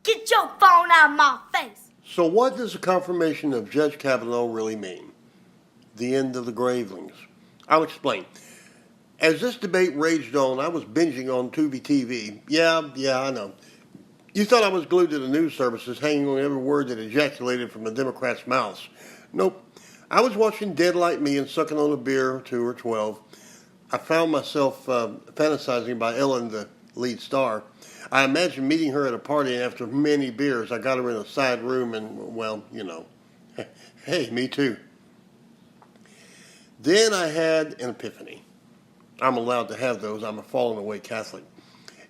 Get your phone out of my face. So what does the confirmation of Judge Kavanaugh really mean? The end of the Gravelings. I'll explain. As this debate raged on, I was binging on Tubi TV. Yeah, I know. You thought I was glued to the news services, hanging on every word that ejaculated from the Democrats' mouths. Nope. I was watching Dead Like Me and sucking on a beer or 2 or 12. I found myself fantasizing about Ellen, the lead star. I imagined meeting her at a party, and after many beers, I got her in a side room and, well, you know. Hey, me too. Then I had an epiphany. I'm allowed to have those. I'm a fallen away Catholic.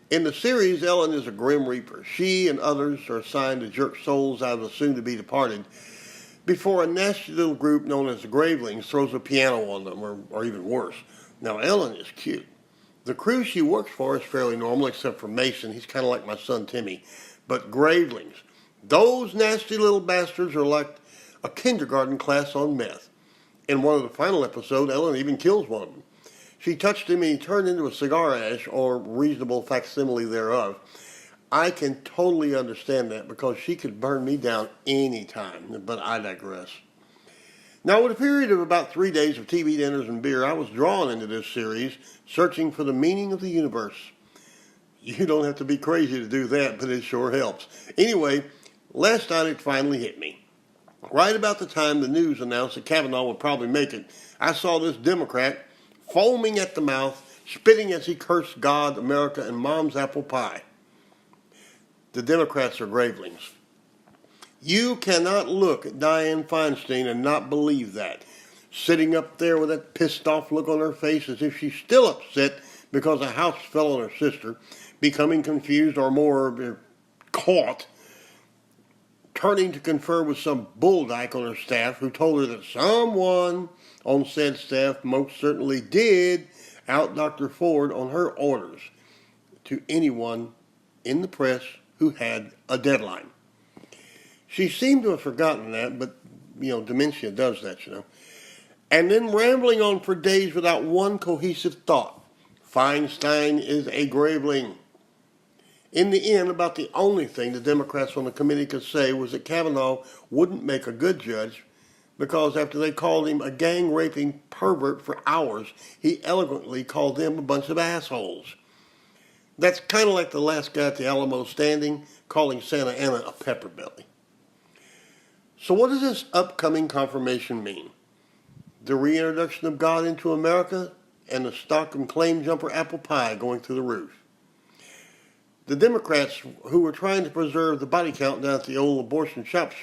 In the series, Ellen is a grim reaper. She and others are assigned to jerk souls out of the soon-to-be departed before a nasty little group known as the Gravelings throws a piano on them, or even worse. Now, Ellen is cute. The crew she works for is fairly normal, except for Mason. He's kind of like my son Timmy. But Gravelings, those nasty little bastards are like a kindergarten class on meth. In one of the final episodes, Ellen even kills one of them. She touched him and he turned into a cigar ash, or reasonable facsimile thereof. I can totally understand that because she could burn me down any time, but I digress. Now, with a period of about 3 days of TV dinners and beer, I was drawn into this series, searching for the meaning of the universe. You don't have to be crazy to do that, but it sure helps. Anyway, last night it finally hit me. Right about the time the news announced that Kavanaugh would probably make it, I saw this Democrat foaming at the mouth, spitting as he cursed God, America, and Mom's apple pie. The Democrats are Gravelings. You cannot look at Dianne Feinstein and not believe that. Sitting up there with that pissed off look on her face as if she's still upset because a house fell on her sister, becoming confused or more caught, turning to confer with some bulldyke on her staff who told her that someone on said staff most certainly did out Dr. Ford on her orders to anyone in the press who had a deadline. She seemed to have forgotten that, but, dementia does that, And then rambling on for days without one cohesive thought. Feinstein is a Graveling. In the end, about the only thing the Democrats on the committee could say was that Kavanaugh wouldn't make a good judge because after they called him a gang-raping pervert for hours, he eloquently called them a bunch of assholes. That's kind of like the last guy at the Alamo standing, calling Santa Ana a pepperbelly. So what does this upcoming confirmation mean? The reintroduction of God into America and the stock and claim jumper apple pie going through the roof. The Democrats who were trying to preserve the body count down at the old abortion shop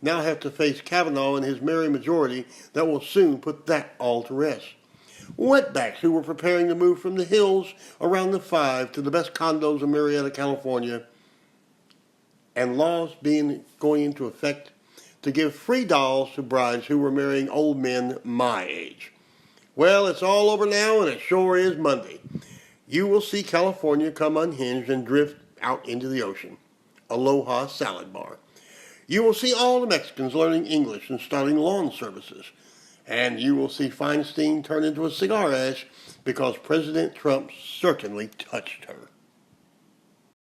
now have to face Kavanaugh and his merry majority that will soon put that all to rest. Wetbacks who were preparing to move from the hills around the 5 to the best condos in Marietta, California, and laws going into effect to give free dolls to brides who were marrying old men my age. Well, it's all over now, and it sure is Monday. You will see California come unhinged and drift out into the ocean. Aloha salad bar. You will see all the Mexicans learning English and starting lawn services. And you will see Feinstein turn into a cigar ash because President Trump certainly touched her.